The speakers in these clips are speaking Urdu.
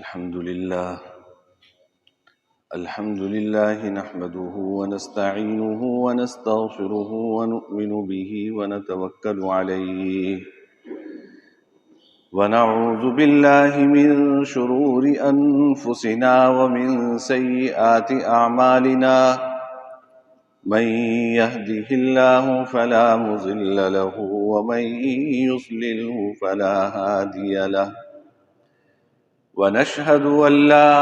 الحمد لله نحمده ونستعينه ونستغفره ونؤمن به ونتوكل عليه ونعوذ بالله من شرور أنفسنا ومن سيئات أعمالنا من يهده الله فلا مضل له ومن يضلله فلا هادي له ونشهد أن لا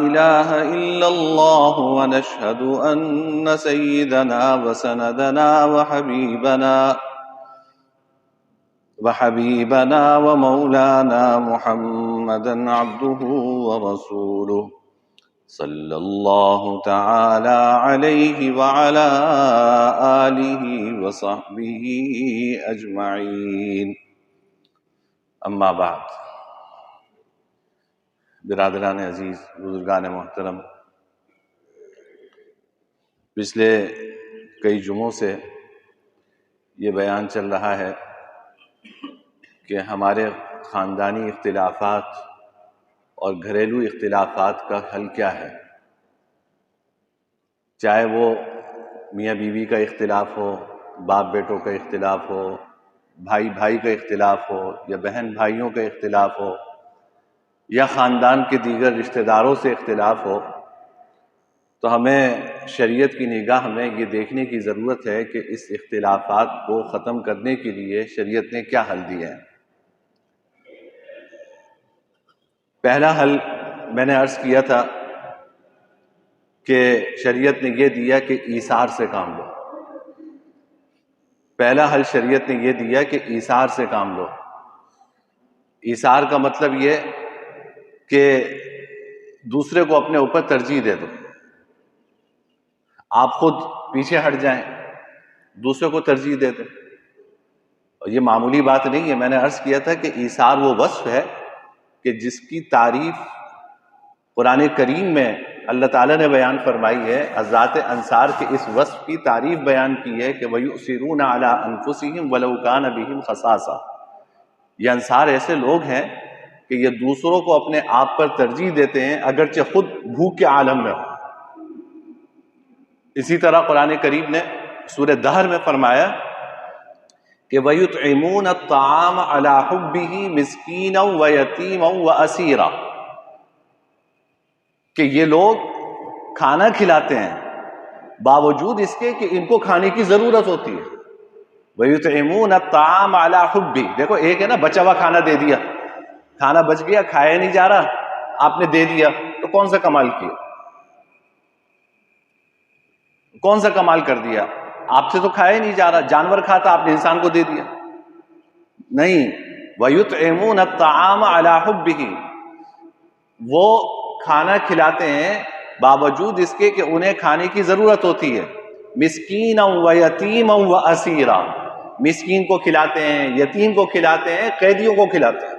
إله إلا الله ونشهد أن سيدنا وسندنا وحبيبنا ومولانا محمدا عبده ورسوله صلى الله تعالى عليه وعلى آله وصحبه أجمعين أما بعد. برادران عزیز، بزرگان محترم، پچھلے کئی جمعوں سے یہ بیان چل رہا ہے کہ ہمارے خاندانی اختلافات اور گھریلو اختلافات کا حل کیا ہے، چاہے وہ میاں بیوی کا اختلاف ہو، باپ بیٹوں کا اختلاف ہو، بھائی بھائی کا اختلاف ہو، یا بہن بھائیوں کا اختلاف ہو، یا خاندان کے دیگر رشتہ داروں سے اختلاف ہو، تو ہمیں شریعت کی نگاہ میں یہ دیکھنے کی ضرورت ہے کہ اس اختلافات کو ختم کرنے کے لیے شریعت نے کیا حل دیا ہے۔ پہلا حل میں نے عرض کیا تھا کہ شریعت نے یہ دیا کہ ایثار سے کام لو۔ پہلا حل شریعت نے یہ دیا کہ ایثار سے کام لو۔ ایثار کا مطلب یہ کہ دوسرے کو اپنے اوپر ترجیح دے دو، آپ خود پیچھے ہٹ جائیں، دوسرے کو ترجیح دے دو۔ اور یہ معمولی بات نہیں ہے، میں نے عرض کیا تھا کہ ایثار وہ وصف ہے کہ جس کی تعریف قرآن کریم میں اللہ تعالیٰ نے بیان فرمائی ہے، حضرات انصار کے اس وصف کی تعریف بیان کی ہے کہ وَيُؤْثِرُونَ عَلَىٰ أَنفُسِهِمْ وَلَوْ كَانَ بِهِمْ خَصَاصَةٌ۔ یہ انصار ایسے لوگ ہیں کہ یہ دوسروں کو اپنے آپ پر ترجیح دیتے ہیں اگرچہ خود بھوک کے عالم میں ہو۔ اسی طرح قرآن کریم نے سورہ دہر میں فرمایا کہ وَيُطْعِمُونَ الطَّعَامَ عَلَىٰ حُبِّهِ مِسْكِينًا وَيَتِيمًا وَأَسِيرًا، کہ یہ لوگ کھانا کھلاتے ہیں باوجود اس کے کہ ان کو کھانے کی ضرورت ہوتی ہے۔ وَيُطْعِمُونَ الطَّعَامَ عَلَىٰ حُبِّهِ، دیکھو ایک ہے نا بچا ہوا کھانا دے دیا، کھانا بچ گیا، کھایا نہیں جا رہا، آپ نے دے دیا، تو کون سا کمال کیا؟ کون سا کمال کر دیا؟ آپ سے تو کھایا نہیں جا رہا، جانور کھاتا، آپ نے انسان کو دے دیا۔ نہیں، وَيُطْعِمُونَ الطَّعَامَ عَلَىٰ حُبِّهِ، وہ کھانا کھلاتے ہیں باوجود اس کے کہ انہیں کھانے کی ضرورت ہوتی ہے۔ مِسْكِينًا وَيَتِيمًا وَأَسِيرًا، مسکین کو کھلاتے ہیں، یتیم کو کھلاتے ہیں، قیدیوں کو کھلاتے ہیں۔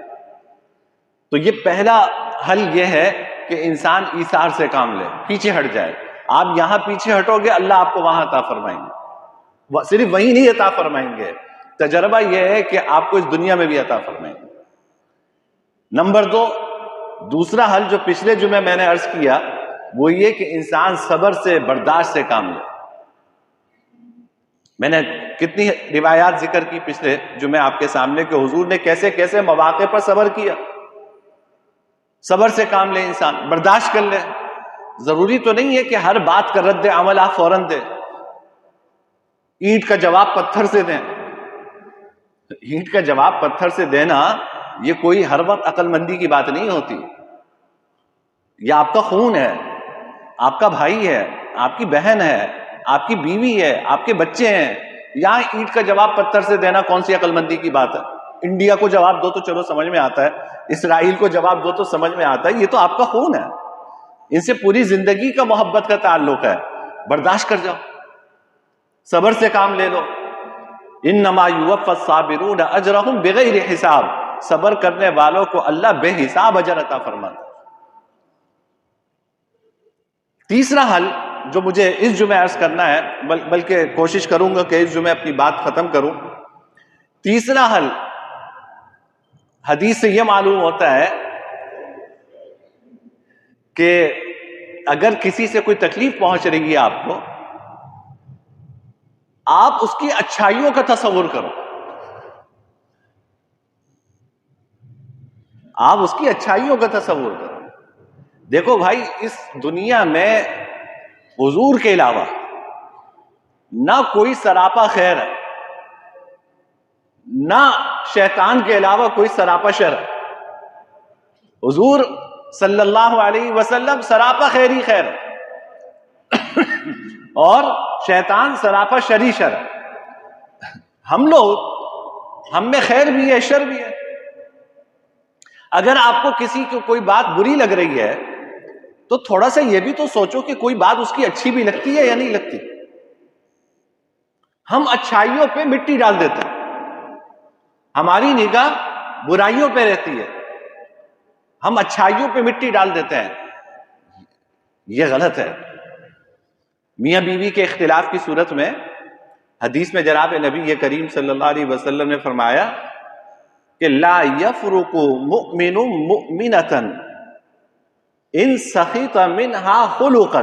تو یہ پہلا حل یہ ہے کہ انسان ایثار سے کام لے، پیچھے ہٹ جائے۔ آپ یہاں پیچھے ہٹو گے، اللہ آپ کو وہاں عطا فرمائیں گے، صرف وہیں نہیں عطا فرمائیں گے، تجربہ یہ ہے کہ آپ کو اس دنیا میں بھی عطا فرمائیں گے۔ نمبر دو، دوسرا حل جو پچھلے جمعے میں نے عرض کیا وہ یہ کہ انسان صبر سے، برداشت سے کام لے۔ میں نے کتنی روایات ذکر کی پچھلے جمعے آپ کے سامنے کہ حضور نے کیسے کیسے مواقع پر صبر کیا۔ صبر سے کام لے، انسان برداشت کر لے۔ ضروری تو نہیں ہے کہ ہر بات کا رد عمل آپ فوراً دیں، اینٹ کا جواب پتھر سے دیں۔ اینٹ کا جواب پتھر سے دینا یہ کوئی ہر وقت عقل مندی کی بات نہیں ہوتی۔ یہ آپ کا خون ہے، آپ کا بھائی ہے، آپ کی بہن ہے، آپ کی بیوی ہے، آپ کے بچے ہیں، یہاں اینٹ کا جواب پتھر سے دینا کون سی عقل مندی کی بات ہے؟ انڈیا کو جواب دو تو چلو سمجھ میں آتا ہے، اسرائیل کو جواب دو تو سمجھ میں آتا ہے، یہ تو آپ کا خون ہے، ان سے پوری زندگی کا محبت کا تعلق ہے۔ برداشت کر جاؤ، صبر سے کام لے لو۔ انما یوفی الصابرون اجرهم بغیر حساب، صبر کرنے والوں کو اللہ بے حساب اجر عطا فرماتا ہے۔ تیسرا حل جو مجھے اس جمعے عرض کرنا ہے، بلکہ کوشش کروں گا کہ اس جمعے اپنی بات ختم کروں۔ تیسرا حل حدیث سے یہ معلوم ہوتا ہے کہ اگر کسی سے کوئی تکلیف پہنچ رہی ہے آپ کو، آپ اس کی اچھائیوں کا تصور کرو، آپ اس کی اچھائیوں کا تصور کرو۔ دیکھو بھائی، اس دنیا میں حضور کے علاوہ نہ کوئی سراپا خیر ہے، نہ شیطان کے علاوہ کوئی سراپا شر ہے۔ حضور صلی اللہ علیہ وسلم سراپا خیری خیر ہے اور شیطان سراپا شری شر ہے۔ ہم میں خیر بھی ہے، شر بھی ہے۔ اگر آپ کو کسی کو کوئی بات بری لگ رہی ہے تو تھوڑا سا یہ بھی تو سوچو کہ کوئی بات اس کی اچھی بھی لگتی ہے یا نہیں لگتی۔ ہم اچھائیوں پہ مٹی ڈال دیتے ہیں، ہماری نگاہ برائیوں پہ رہتی ہے، ہم اچھائیوں پہ مٹی ڈال دیتے ہیں۔ یہ غلط ہے۔ میاں بیوی کے اختلاف کی صورت میں حدیث میں جناب نبی کریم صلی اللہ علیہ وسلم نے فرمایا کہ لا یفرق مؤمن مؤمنۃ ان سخط منها خلقا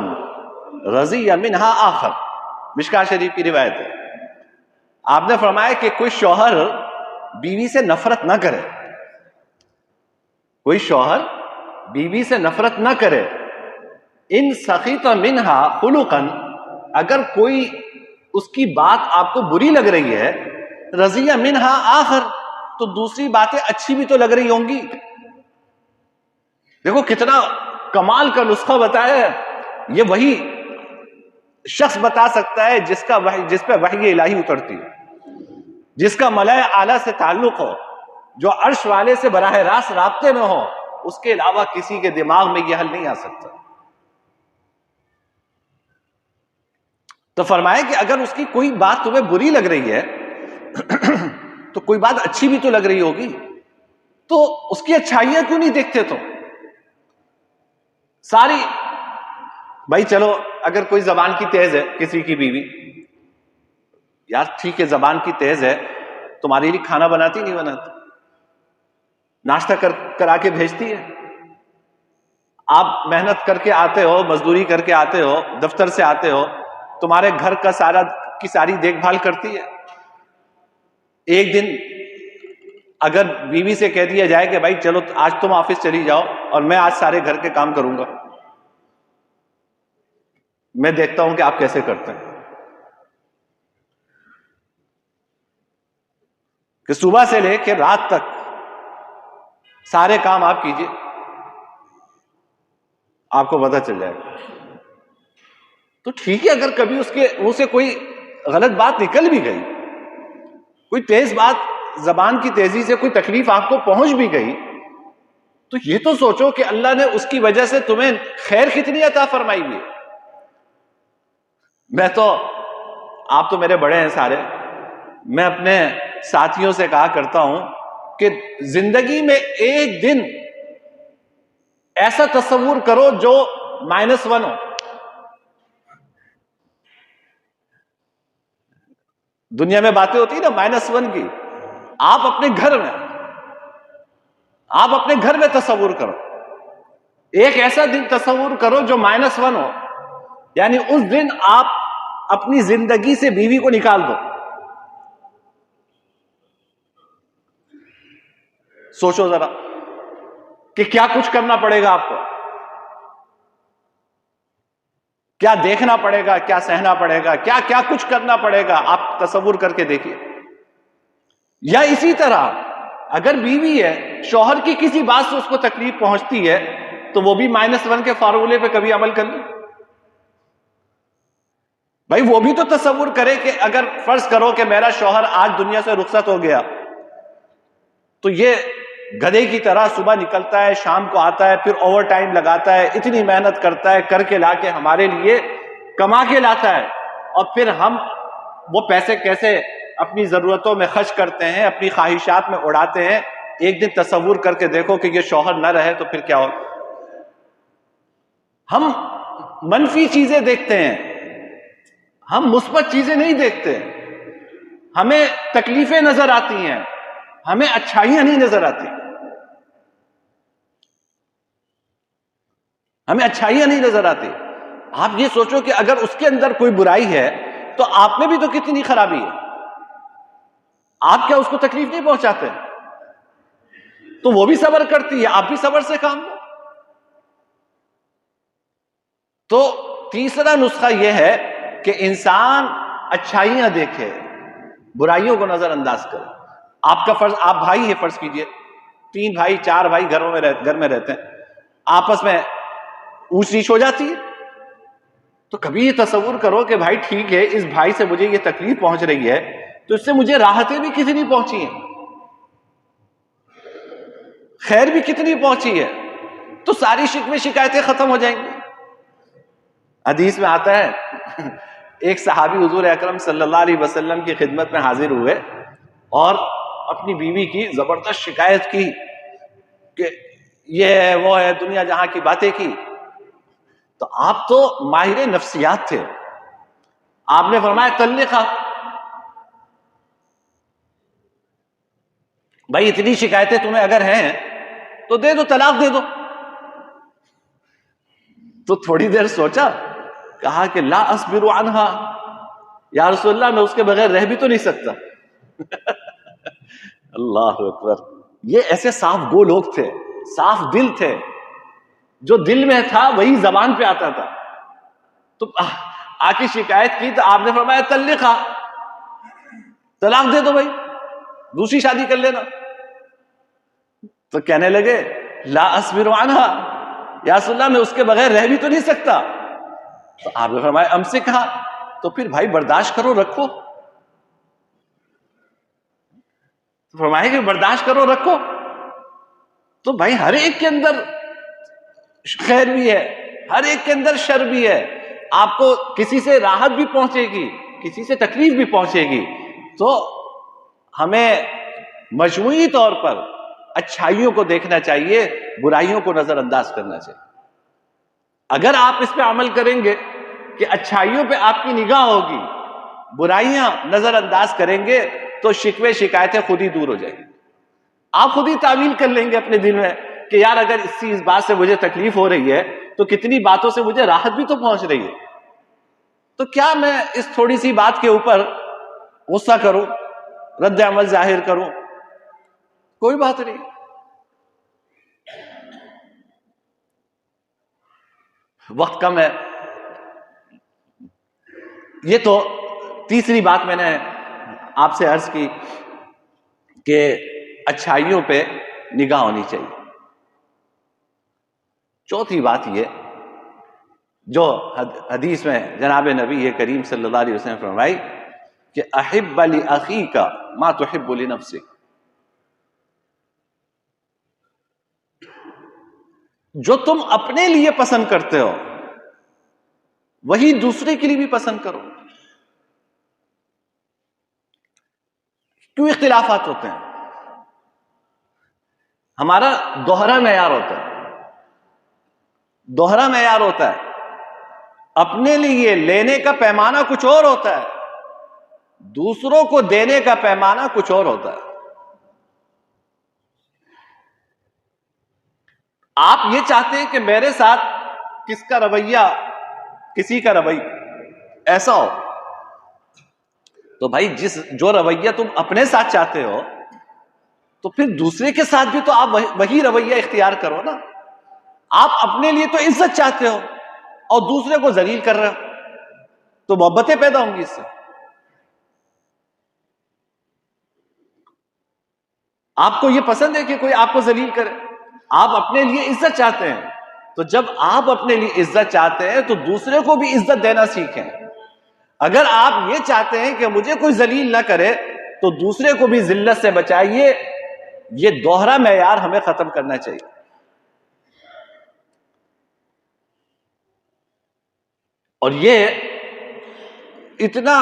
رضی منها آخر۔ مشکاہ شریف کی روایت ہے۔ آپ نے فرمایا کہ کوئی شوہر بیوی سے نفرت نہ کرے، کوئی شوہر بیوی سے نفرت نہ کرے، ان سخط منها خلقا، اگر کوئی اس کی بات آپ کو بری لگ رہی ہے، رضی منها آخر، تو دوسری باتیں اچھی بھی تو لگ رہی ہوں گی۔ دیکھو کتنا کمال کا نسخہ بتایا ہے۔ یہ وہی شخص بتا سکتا ہے جس پہ وحی الہی اترتی ہے، جس کا ملائے اعلیٰ سے تعلق ہو، جو عرش والے سے براہ راست رابطے میں ہو۔ اس کے علاوہ کسی کے دماغ میں یہ حل نہیں آ سکتا۔ تو فرمایا کہ اگر اس کی کوئی بات تمہیں بری لگ رہی ہے تو کوئی بات اچھی بھی تو لگ رہی ہوگی، تو اس کی اچھائیاں کیوں نہیں دیکھتے تم؟ ساری بھائی چلو، اگر کوئی زبان کی تیز ہے کسی کی بیوی، یار ٹھیک ہے زبان کی تیز ہے، تمہارے لیے کھانا بناتی نہیں بناتی، ناشتہ کرا کے بھیجتی ہے، آپ محنت کر کے آتے ہو، مزدوری کر کے آتے ہو، دفتر سے آتے ہو، تمہارے گھر کا ساری دیکھ بھال کرتی ہے۔ ایک دن اگر بیوی سے کہہ دیا جائے کہ بھائی چلو آج تم آفس چلی جاؤ اور میں آج سارے گھر کے کام کروں گا، میں دیکھتا ہوں کہ آپ کیسے کرتے ہیں، کہ صبح سے لے کے رات تک سارے کام آپ کیجئے، آپ کو پتہ چل جائے گا۔ تو ٹھیک ہے، اگر کبھی اس کے منہ سے کوئی غلط بات نکل بھی گئی، کوئی تیز بات، زبان کی تیزی سے کوئی تکلیف آپ کو پہنچ بھی گئی، تو یہ تو سوچو کہ اللہ نے اس کی وجہ سے تمہیں خیر کتنی عطا فرمائی ہوئی ہے۔ آپ تو میرے بڑے ہیں سارے، میں اپنے ساتھیوں سے کہا کرتا ہوں کہ زندگی میں ایک دن ایسا تصور کرو جو -1 ہو۔ دنیا میں باتیں ہوتی نا -1 کی، آپ اپنے گھر میں تصور کرو، ایک ایسا دن تصور کرو جو -1 ہو، یعنی اس دن آپ اپنی زندگی سے بیوی کو نکال دو۔ سوچو ذرا کہ کیا کچھ کرنا پڑے گا آپ کو، کیا دیکھنا پڑے گا، کیا سہنا پڑے گا، کیا کیا کچھ کرنا پڑے گا، آپ تصور کر کے دیکھیے۔ یا اسی طرح اگر بیوی ہے، شوہر کی کسی بات سے اس کو تکلیف پہنچتی ہے، تو وہ بھی -1 کے فارمولے پہ کبھی عمل کر لیں۔ بھائی وہ بھی تو تصور کرے کہ اگر فرض کرو کہ میرا شوہر آج دنیا سے رخصت ہو گیا، تو یہ گدھے کی طرح صبح نکلتا ہے، شام کو آتا ہے، پھر اوور ٹائم لگاتا ہے، اتنی محنت کرتا ہے، کر کے لا کے ہمارے لیے کما کے لاتا ہے، اور پھر ہم وہ پیسے کیسے اپنی ضرورتوں میں خرچ کرتے ہیں، اپنی خواہشات میں اڑاتے ہیں۔ ایک دن تصور کر کے دیکھو کہ یہ شوہر نہ رہے تو پھر کیا ہو۔ ہم منفی چیزیں دیکھتے ہیں، ہم مثبت چیزیں نہیں دیکھتے، ہمیں تکلیفیں نظر آتی ہیں، ہمیں اچھائیاں نہیں نظر آتی۔ ہمیں اچھائیاں نہیں نظر آتی. آپ یہ سوچو کہ اگر اس کے اندر کوئی برائی ہے تو آپ میں بھی تو کتنی خرابی ہے. آپ کیا اس کو تکلیف نہیں پہنچاتے؟ تو وہ بھی صبر کرتی ہے، آپ بھی صبر سے کام لو. تو تیسرا نسخہ یہ ہے کہ انسان اچھائیاں دیکھے، برائیوں کو نظر انداز کرے. آپ کا فرض، آپ بھائی ہے فرض کیجئے، 3 بھائی 4 بھائی گھر میں رہتے ہیں، آپس میں اونچ نیچ ہو جاتی ہے. تو کبھی یہ تصور کرو کہ بھائی ٹھیک ہے، اس بھائی سے مجھے یہ تکلیف پہنچ رہی ہے تو اس سے مجھے راحتیں بھی کتنی پہنچی ہیں، خیر بھی کتنی پہنچی ہے، تو ساری شکوے شکایتیں ختم ہو جائیں گی. حدیث میں آتا ہے ایک صحابی حضور اکرم صلی اللہ علیہ وسلم کی خدمت میں حاضر ہوئے اور اپنی بیوی کی زبردست شکایت کی کہ یہ ہے وہ ہے، دنیا جہاں کی باتیں کی. تو آپ تو ماہر نفسیات تھے، آپ نے فرمایا طلقہ، بھائی اتنی شکایتیں تمہیں اگر ہیں تو دے دو، طلاق دے دو. تو تھوڑی دیر سوچا، کہا کہ لا اصبر عنہا، یا رسول اللہ میں اس کے بغیر رہ بھی تو نہیں سکتا. اللہ اکبر. یہ ایسے صاف گو لوگ تھے، صاف دل تھے، جو دل میں تھا وہی زبان پہ آتا تھا. تو آ کی شکایت کی تو آپ نے فرمایا طلقہ، طلاق دے دو بھائی، دوسری شادی کر لینا. تو کہنے لگے لا اصبر عنہا، یا رسول اللہ میں اس کے بغیر رہ بھی تو نہیں سکتا. تو آپ نے فرمایا امسک، کہا تو پھر بھائی برداشت کرو رکھو. فرمائے کہ برداشت کرو رکھو. تو بھائی ہر ایک کے اندر خیر بھی ہے، ہر ایک کے اندر شر بھی ہے. آپ کو کسی سے راحت بھی پہنچے گی، کسی سے تکلیف بھی پہنچے گی. تو ہمیں مجموعی طور پر اچھائیوں کو دیکھنا چاہیے، برائیوں کو نظر انداز کرنا چاہیے. اگر آپ اس پہ عمل کریں گے کہ اچھائیوں پہ آپ کی نگاہ ہوگی، برائیاں نظر انداز کریں گے، تو شکوے شکایتیں خود ہی دور ہو جائیں گی. آپ خود ہی تعویل کر لیں گے اپنے دل میں کہ یار اگر اس بات سے مجھے تکلیف ہو رہی ہے تو کتنی باتوں سے مجھے راحت بھی تو پہنچ رہی ہے. تو کیا میں اس تھوڑی سی بات کے اوپر غصہ کروں، رد عمل ظاہر کروں؟ کوئی بات نہیں. وقت کم ہے. یہ تو تیسری بات میں نے آپ سے عرض کی کہ اچھائیوں پہ نگاہ ہونی چاہیے. چوتھی بات یہ جو حدیث میں جناب نبی کریم صلی اللہ علیہ وسلم فرمائی کہ احب لاخیک ما تحب لنفسک، جو تم اپنے لیے پسند کرتے ہو وہی دوسرے کے لیے بھی پسند کرو. کیوں اختلافات ہوتے ہیں؟ ہمارا دوہرا معیار ہوتا ہے. دوہرا معیار ہوتا ہے، اپنے لیے لینے کا پیمانہ کچھ اور ہوتا ہے، دوسروں کو دینے کا پیمانہ کچھ اور ہوتا ہے. آپ یہ چاہتے ہیں کہ میرے ساتھ کس کا رویہ، کسی کا رویہ ایسا ہو، تو بھائی جو رویہ تم اپنے ساتھ چاہتے ہو تو پھر دوسرے کے ساتھ بھی تو آپ وہی رویہ اختیار کرو نا. آپ اپنے لیے تو عزت چاہتے ہو اور دوسرے کو ذلیل کر رہے ہو، تو محبتیں پیدا ہوں گی اس سے. آپ کو یہ پسند ہے کہ کوئی آپ کو ذلیل کرے؟ آپ اپنے لیے عزت چاہتے ہیں، تو جب آپ اپنے لیے عزت چاہتے ہیں تو دوسرے کو بھی عزت دینا سیکھیں. اگر آپ یہ چاہتے ہیں کہ مجھے کوئی ذلیل نہ کرے تو دوسرے کو بھی ذلت سے بچائیے. یہ دوہرا معیار ہمیں ختم کرنا چاہیے. اور یہ اتنا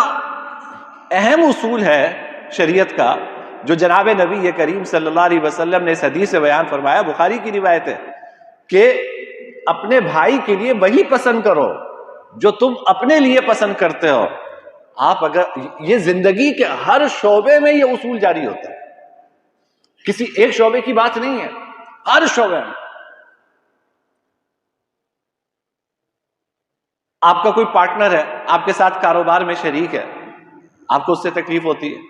اہم اصول ہے شریعت کا جو جناب نبی کریم صلی اللہ علیہ وسلم نے اس حدیث سے بیان فرمایا، بخاری کی روایت ہے کہ اپنے بھائی کے لیے وہی پسند کرو جو تم اپنے لیے پسند کرتے ہو. آپ اگر یہ زندگی کے ہر شعبے میں یہ اصول جاری ہوتا ہے، کسی ایک شعبے کی بات نہیں ہے، ہر شعبے میں. آپ کا کوئی پارٹنر ہے، آپ کے ساتھ کاروبار میں شریک ہے، آپ کو اس سے تکلیف ہوتی ہے،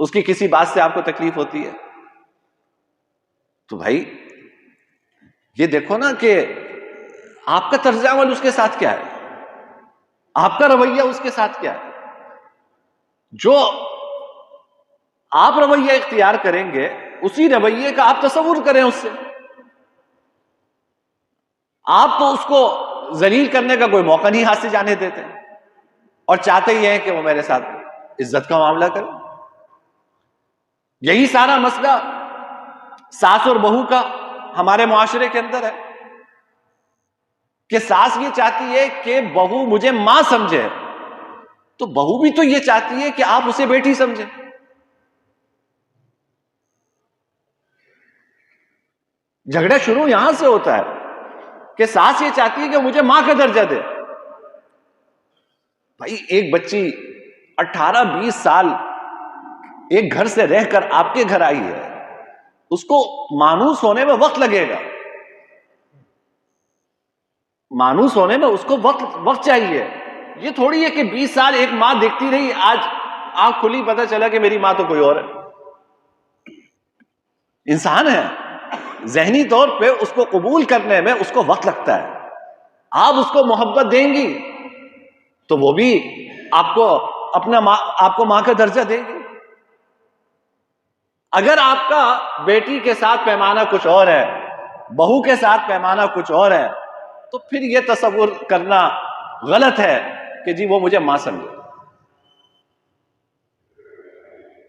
اس کی کسی بات سے آپ کو تکلیف ہوتی ہے، تو بھائی یہ دیکھو نا کہ آپ کا طرز عمل اس کے ساتھ کیا ہے، آپ کا رویہ اس کے ساتھ کیا ہے. جو آپ رویہ اختیار کریں گے اسی رویے کا آپ تصور کریں اس سے. آپ تو اس کو ذلیل کرنے کا کوئی موقع نہیں ہاتھ سے جانے دیتے اور چاہتے ہی ہیں کہ وہ میرے ساتھ عزت کا معاملہ کرے. یہی سارا مسئلہ ساس اور بہو کا ہمارے معاشرے کے اندر ہے کہ ساس یہ چاہتی ہے کہ بہو مجھے ماں سمجھے، تو بہو بھی تو یہ چاہتی ہے کہ آپ اسے بیٹی سمجھیں. جھگڑا شروع یہاں سے ہوتا ہے کہ ساس یہ چاہتی ہے کہ مجھے ماں کا درجہ دے. بھائی ایک بچی 18-20 سال ایک گھر سے رہ کر آپ کے گھر آئی ہے، اس کو مانوس ہونے میں وقت لگے گا، مانوس ہونے میں اس کو وقت چاہیے. یہ تھوڑی ہے کہ 20 سال ایک ماں دیکھتی رہی، آج آنکھ کھلی پتہ چلا کہ میری ماں تو کوئی اور ہے. انسان ہے، ذہنی طور پہ اس کو قبول کرنے میں اس کو وقت لگتا ہے. آپ اس کو محبت دیں گی تو وہ بھی آپ کو ماں کا درجہ دے گی. اگر آپ کا بیٹی کے ساتھ پیمانہ کچھ اور ہے، بہو کے ساتھ پیمانہ کچھ اور ہے، تو پھر یہ تصور کرنا غلط ہے کہ جی وہ مجھے ماں سمجھے.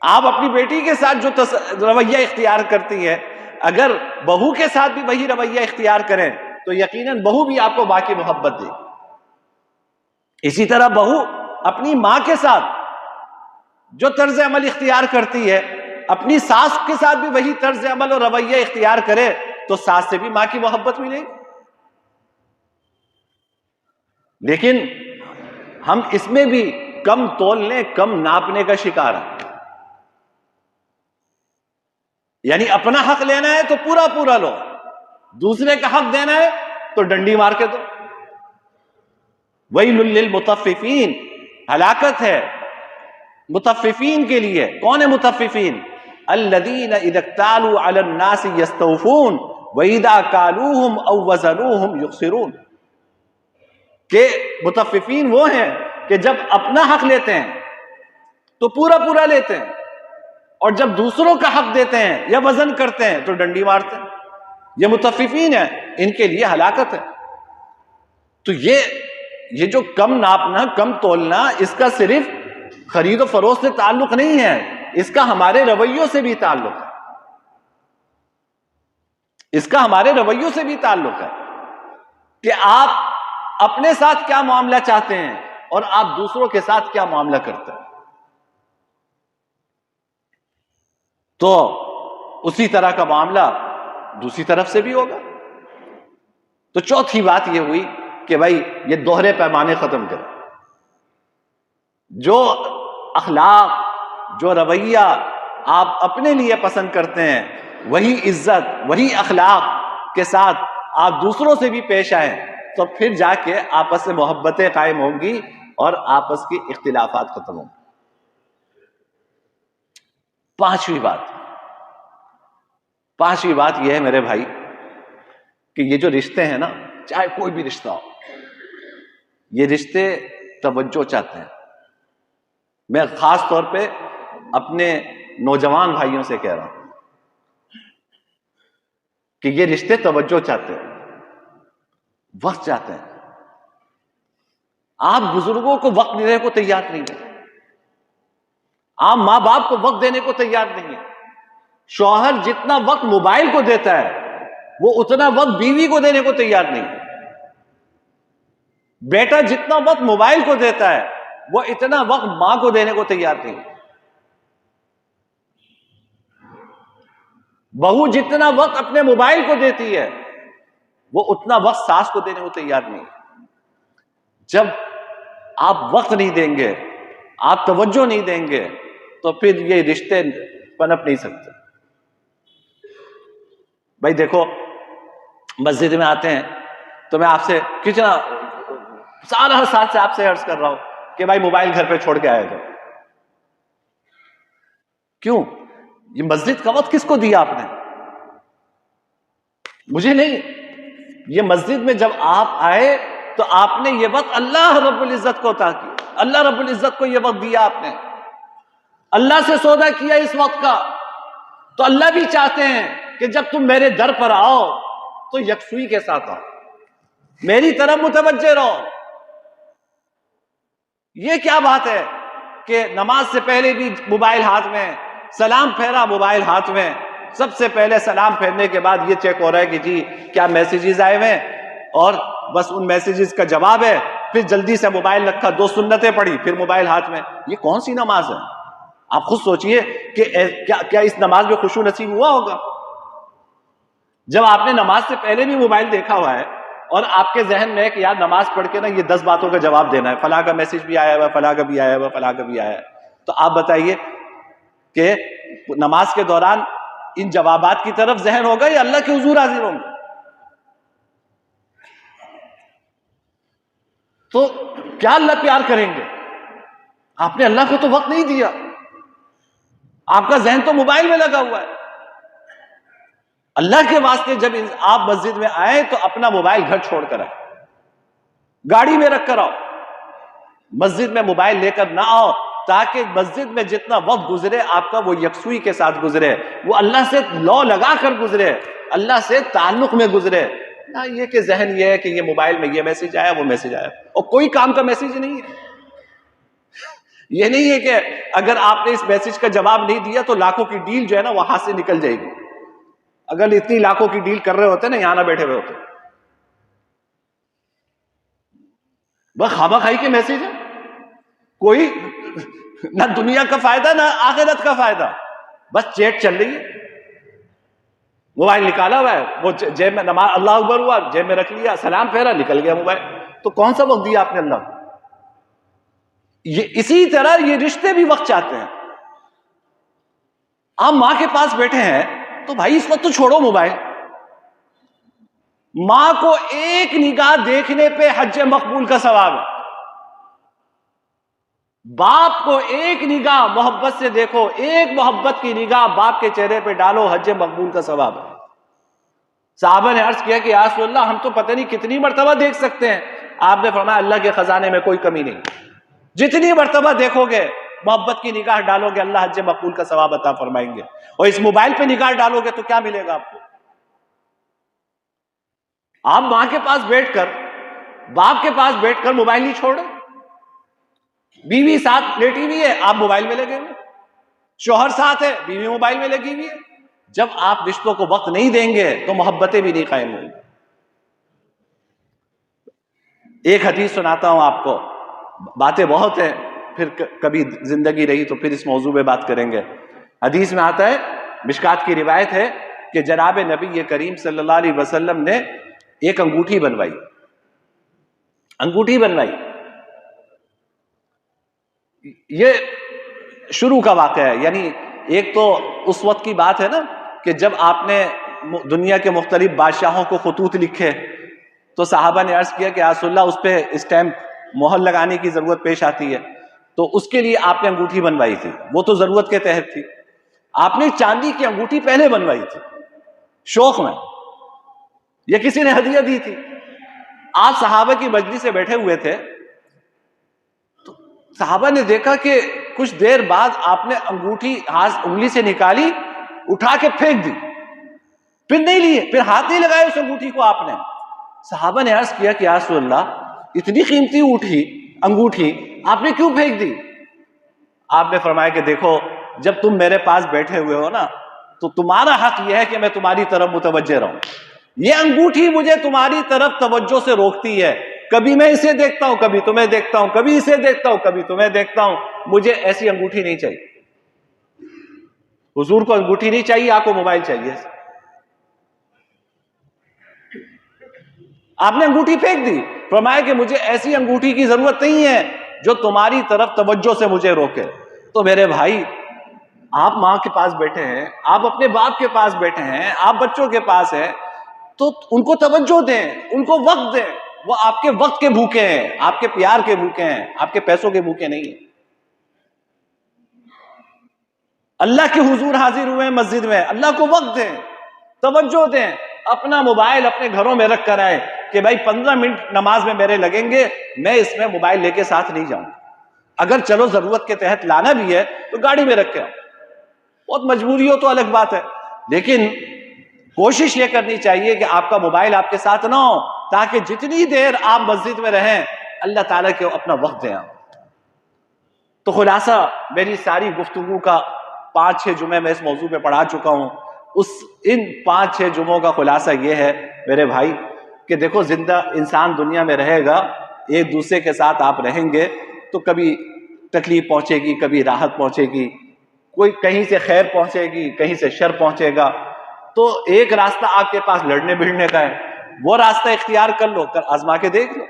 آپ اپنی بیٹی کے ساتھ جو رویہ اختیار کرتی ہے، اگر بہو کے ساتھ بھی وہی رویہ اختیار کریں تو یقیناً بہو بھی آپ کو ماں کی محبت دے. اسی طرح بہو اپنی ماں کے ساتھ جو طرز عمل اختیار کرتی ہے، اپنی ساس کے ساتھ بھی وہی طرز عمل اور رویہ اختیار کرے تو ساس سے بھی ماں کی محبت ملے گی. لیکن ہم اس میں بھی کم تولنے کم ناپنے کا شکار ہیں. یعنی اپنا حق لینا ہے تو پورا پورا لو، دوسرے کا حق دینا ہے تو ڈنڈی مار کے دو. ویل للمطففین، ہلاکت ہے مطففین کے لیے. کون ہے مطففین؟ الذین اذا اکتالوا علی الناس یستوفون واذا کالوہم او وزنوہم یخسرون. کہ مطففین وہ ہیں کہ جب اپنا حق لیتے ہیں تو پورا پورا لیتے ہیں، اور جب دوسروں کا حق دیتے ہیں یا وزن کرتے ہیں تو ڈنڈی مارتے ہیں. یہ مطففین ہیں، ان کے لیے ہلاکت ہے. تو یہ جو کم ناپنا کم تولنا، اس کا صرف خرید و فروخت سے تعلق نہیں ہے، اس کا ہمارے رویوں سے بھی تعلق ہے. اس کا ہمارے رویوں سے بھی تعلق ہے کہ آپ اپنے ساتھ کیا معاملہ چاہتے ہیں اور آپ دوسروں کے ساتھ کیا معاملہ کرتے ہیں. تو اسی طرح کا معاملہ دوسری طرف سے بھی ہوگا. تو چوتھی بات یہ ہوئی کہ بھائی یہ دوہرے پیمانے ختم کریں. جو اخلاق، جو رویہ آپ اپنے لیے پسند کرتے ہیں، وہی عزت، وہی اخلاق کے ساتھ آپ دوسروں سے بھی پیش آئیں تو پھر جا کے آپس میں محبتیں قائم ہوں گی اور آپس کی اختلافات ختم ہوں گے. پانچویں بات یہ ہے میرے بھائی کہ یہ جو رشتے ہیں نا، چاہے کوئی بھی رشتہ ہو، یہ رشتے توجہ چاہتے ہیں. میں خاص طور پہ اپنے نوجوان بھائیوں سے کہہ رہا ہوں کہ یہ رشتے توجہ چاہتے ہیں، وقت چاہتے ہیں. آپ بزرگوں کو وقت دینے کو تیار نہیں ہیں، آپ ماں باپ کو وقت دینے کو تیار نہیں ہیں. شوہر جتنا وقت موبائل کو دیتا ہے وہ اتنا وقت بیوی کو دینے کو تیار نہیں ہے. بیٹا جتنا وقت موبائل کو دیتا ہے وہ اتنا وقت ماں کو دینے کو تیار نہیں ہے. بہو جتنا وقت اپنے موبائل کو دیتی ہے وہ اتنا وقت ساس کو دینے کو تیار نہیں ہے. جب آپ وقت نہیں دیں گے، آپ توجہ نہیں دیں گے تو پھر یہ رشتے پنپ نہیں سکتے. بھائی دیکھو، مسجد میں آتے ہیں تو میں آپ سے کتنا سال سے آپ سے عرض کر رہا ہوں کہ بھائی موبائل گھر پہ چھوڑ کے آیا جاؤ. کیوں؟ یہ مسجد کا وقت کس کو دیا آپ نے؟ مجھے نہیں. یہ مسجد میں جب آپ آئے تو آپ نے یہ وقت اللہ رب العزت کو عطا کیا. اللہ رب العزت کو یہ وقت دیا آپ نے. اللہ سے سودا کیا اس وقت کا. تو اللہ بھی چاہتے ہیں کہ جب تم میرے در پر آؤ تو یکسوئی کے ساتھ آؤ, میری طرف متوجہ رہو. یہ کیا بات ہے کہ نماز سے پہلے بھی موبائل ہاتھ میں, سلام پھیرا موبائل ہاتھ میں, سب سے پہلے سلام پھیرنے کے بعد یہ چیک ہو رہا ہے کہ جی کیا میسیجز آئے ہوئے ہیں, اور بس ان میسیجز کا جواب ہے. پھر جلدی سے موبائل رکھا, 2 سنتیں پڑھی, پھر موبائل ہاتھ میں. یہ کون سی نماز ہے؟ آپ خود سوچئے کہ کیا اس نماز میں خشوع نصیب ہوا ہوگا؟ جب آپ نے نماز سے پہلے بھی موبائل دیکھا ہوا ہے اور آپ کے ذہن میں ہے کہ یار نماز پڑھ کے نا یہ 10 باتوں کا جواب دینا ہے, فلاں کا میسج بھی آیا ہوا, فلاں کا بھی آیا ہوا, فلاں کا بھی آیا ہے, تو آپ بتائیے کہ نماز کے دوران ان جوابات کی طرف ذہن ہوگا یا اللہ کے حضور حاضر ہوں گے؟ تو کیا اللہ پیار کریں گے؟ آپ نے اللہ کو تو وقت نہیں دیا, آپ کا ذہن تو موبائل میں لگا ہوا ہے. اللہ کے واسطے جب آپ مسجد میں آئے تو اپنا موبائل گھر چھوڑ کر آئے, گاڑی میں رکھ کر آؤ. مسجد میں موبائل لے کر نہ آؤ, تاکہ مسجد میں جتنا وقت گزرے آپ کا وہ یکسوئی کے ساتھ گزرے, وہ اللہ سے لو لگا کر گزرے, اللہ سے تعلق میں گزرے. نہ یہ کہ ذہن یہ ہے کہ یہ موبائل میں یہ میسج آیا, وہ میسج آیا, اور کوئی کام کا میسج نہیں ہے. یہ نہیں ہے کہ اگر آپ نے اس میسج کا جواب نہیں دیا تو لاکھوں کی ڈیل جو ہے نا وہ ہاتھ سے نکل جائے گی. اگر اتنی لاکھوں کی ڈیل کر رہے ہوتے نا یہاں نہ بیٹھے ہوئے ہوتے. بس خامہ خائی کے میسج ہے, کوئی نہ دنیا کا فائدہ نہ آخرت کا فائدہ, بس چیٹ چل رہی ہے, موبائل نکالا ہوا ہے, وہ جیب میں نماز اللہ اکبر ہوا, جیب میں رکھ لیا, سلام پھیرا, نکل گیا موبائل. تو کون سا وقت دیا آپ نے اللہ کو؟ یہ اسی طرح یہ رشتے بھی وقت چاہتے ہیں. آپ ماں کے پاس بیٹھے ہیں تو بھائی اس وقت تو چھوڑو موبائل. ماں کو ایک نگاہ دیکھنے پہ حج مقبول کا ثواب ہے. باپ کو ایک نگاہ محبت سے دیکھو, ایک محبت کی نگاہ باپ کے چہرے پہ ڈالو, حج مقبول کا ثواب ہے. صحابہ نے عرض کیا کہ یا رسول اللہ ہم تو پتہ نہیں کتنی مرتبہ دیکھ سکتے ہیں. آپ نے فرمایا اللہ کے خزانے میں کوئی کمی نہیں, جتنی مرتبہ دیکھو گے محبت کی نگاہ ڈالو گے اللہ حج مقبول کا ثواب عطا فرمائیں گے. اور اس موبائل پہ نگاہ ڈالو گے تو کیا ملے گا آپ کو؟ آپ ماں کے پاس بیٹھ کر, باپ کے پاس بیٹھ کر موبائل نہیں چھوڑے. بیوی ساتھ لیٹی ہوئی ہے, آپ موبائل میں لگے ہوئے. شوہر ساتھ ہے, بیوی موبائل میں لگی ہوئی ہے. جب آپ رشتوں کو وقت نہیں دیں گے تو محبتیں بھی نہیں قائم ہوں گی. ایک حدیث سناتا ہوں آپ کو, باتیں بہت ہیں, پھر کبھی زندگی رہی تو پھر اس موضوع پہ بات کریں گے. حدیث میں آتا ہے, مشکات کی روایت ہے کہ جناب نبی کریم صلی اللہ علیہ وسلم نے ایک انگوٹھی بنوائی. انگوٹھی بنوائی, یہ شروع کا واقعہ ہے. یعنی ایک تو اس وقت کی بات ہے نا کہ جب آپ نے دنیا کے مختلف بادشاہوں کو خطوط لکھے تو صحابہ نے عرض کیا کہ یا رسول اللہ اس پہ اسٹیمپ مہر لگانے کی ضرورت پیش آتی ہے, تو اس کے لیے آپ نے انگوٹھی بنوائی تھی. وہ تو ضرورت کے تحت تھی. آپ نے چاندی کی انگوٹھی پہلے بنوائی تھی شوق میں, یا کسی نے ہدیہ دی تھی. آپ صحابہ کی مجلس سے بیٹھے ہوئے تھے تو صحابہ نے دیکھا کہ کچھ دیر بعد آپ نے انگوٹھی انگلی سے نکالی, اٹھا کے پھینک دی, پھر نہیں لیے, پھر ہاتھ نہیں لگائے اس انگوٹھی کو آپ نے. صحابہ نے عرض کیا کہ یا رسول اللہ اتنی قیمتی انگوٹھی آپ نے کیوں پھینک دی؟ آپ نے فرمایا کہ دیکھو جب تم میرے پاس بیٹھے ہوئے ہو نا تو تمہارا حق یہ ہے کہ میں تمہاری طرف متوجہ رہوں. یہ انگوٹھی مجھے تمہاری طرف توجہ سے روکتی ہے. کبھی میں اسے دیکھتا ہوں, کبھی تمہیں دیکھتا ہوں, کبھی اسے دیکھتا ہوں, کبھی تمہیں دیکھتا ہوں. مجھے ایسی انگوٹھی نہیں چاہیے. حضور کو انگوٹھی نہیں چاہیے, آپ کو موبائل چاہیے. آپ نے انگوٹھی پھینک دی. فرمایا کہ مجھے ایسی انگوٹھی کی ضرورت نہیں ہے جو تمہاری طرف توجہ سے مجھے روکے. تو میرے بھائی, آپ ماں کے پاس بیٹھے ہیں, آپ اپنے باپ کے پاس بیٹھے ہیں, آپ بچوں کے پاس ہیں, تو ان کو توجہ دیں, ان کو وقت دیں. وہ آپ کے وقت کے بھوکے ہیں، آپ کے پیار کے بھوکے ہیں، آپ کے پیسوں کے بھوکے نہیں ہیں۔ اللہ کے حضور حاضر ہوئے ہیں مسجد میں، اللہ کو وقت دیں، توجہ دیں، اپنا موبائل اپنے گھروں میں رکھ کر آئے کہ بھائی 15 منٹ نماز میں میرے لگیں گے، میں اس میں موبائل لے کے ساتھ نہیں جاؤں، اگر چلو ضرورت کے تحت لانا بھی ہے تو گاڑی میں رکھ کے آؤ، بہت مجبوری ہو تو الگ بات ہے، لیکن کوشش یہ کرنی چاہیے کہ آپ کا موبائل آپ کے ساتھ نہ ہو، تاکہ جتنی دیر آپ مسجد میں رہیں اللہ تعالیٰ کے اپنا وقت دیں آپ۔ تو خلاصہ میری ساری گفتگو کا 5-6 جمعے میں اس موضوع پہ پڑھا چکا ہوں، ان 5-6 جمعوں کا خلاصہ یہ ہے میرے بھائی کہ دیکھو زندہ انسان دنیا میں رہے گا، ایک دوسرے کے ساتھ آپ رہیں گے تو کبھی تکلیف پہنچے گی، کبھی راحت پہنچے گی، کوئی کہیں سے خیر پہنچے گی، کہیں سے شر پہنچے گا، تو ایک راستہ آپ کے پاس لڑنے بھیڑنے کا ہے، وہ راستہ اختیار کر لو، آزما کے دیکھ لو۔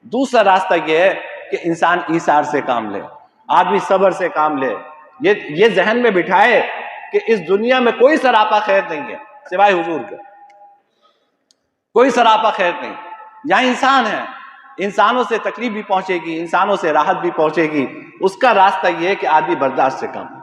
دوسرا راستہ یہ ہے کہ انسان ایثار سے کام لے، آدمی صبر سے کام لے، یہ ذہن میں بٹھائے کہ اس دنیا میں کوئی سراپا خیر نہیں ہے سوائے حضور کے، کوئی سراپا خیر نہیں، یہاں انسان ہے، انسانوں سے تکلیف بھی پہنچے گی، انسانوں سے راحت بھی پہنچے گی، اس کا راستہ یہ ہے کہ آدمی برداشت سے کام لے۔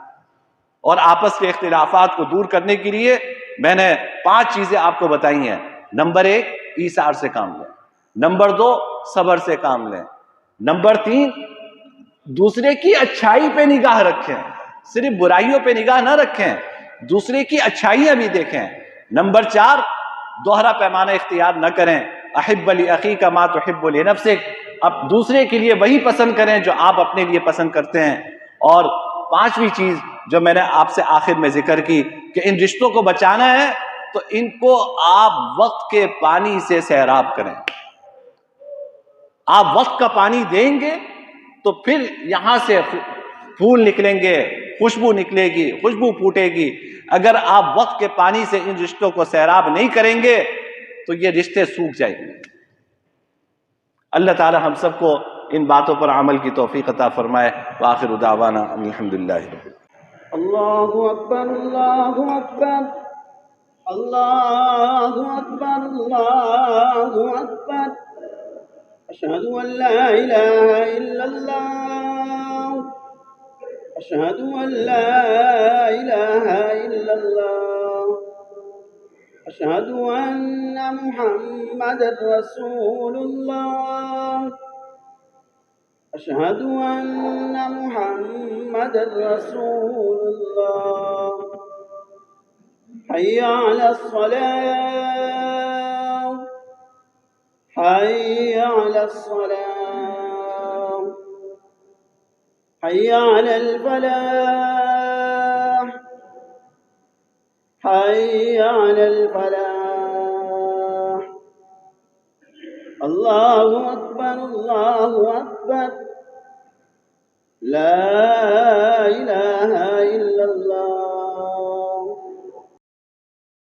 اور آپس کے اختلافات کو دور کرنے کے لیے میں نے 5 چیزیں آپ کو بتائی ہیں۔ نمبر 1 ایثار سے کام لیں، نمبر 2 صبر سے کام لیں، نمبر 3 دوسرے کی اچھائی پہ نگاہ رکھیں، صرف برائیوں پہ نگاہ نہ رکھیں، دوسرے کی اچھائیاں بھی دیکھیں، نمبر 4 دوہرا پیمانہ اختیار نہ کریں، احب لاخیک ما تحب لنفسک، اب دوسرے کے لیے وہی پسند کریں جو آپ اپنے لیے پسند کرتے ہیں۔ اور 5ویں چیز جو میں نے آپ سے آخر میں ذکر کی کہ ان رشتوں کو بچانا ہے تو ان کو آپ وقت کے پانی سے سیراب کریں، آپ وقت کا پانی دیں گے تو پھر یہاں سے پھول نکلیں گے، خوشبو نکلے گی، خوشبو پھوٹے گی۔ اگر آپ وقت کے پانی سے ان رشتوں کو سیراب نہیں کریں گے تو یہ رشتے سوکھ جائیں گے۔ اللہ تعالی ہم سب کو ان باتوں پر عمل کی توفیق عطا فرمائے۔ وآخر دعوانا الحمدللہ رب العالمین۔ اللہ اکبر اللہ اکبر اللہ اکبر اللہ اکبر، اشہد ان لا الہ الا اللہ، اشہد ان لا الہ الا اللہ، اشہد ان محمد رسول اللہ، اشہد ان محمد رسول اللہ، حی علی الصلاة حی علی الصلاة حی علی الفلاح حی علی الفلاح۔ اللہ اکبر لا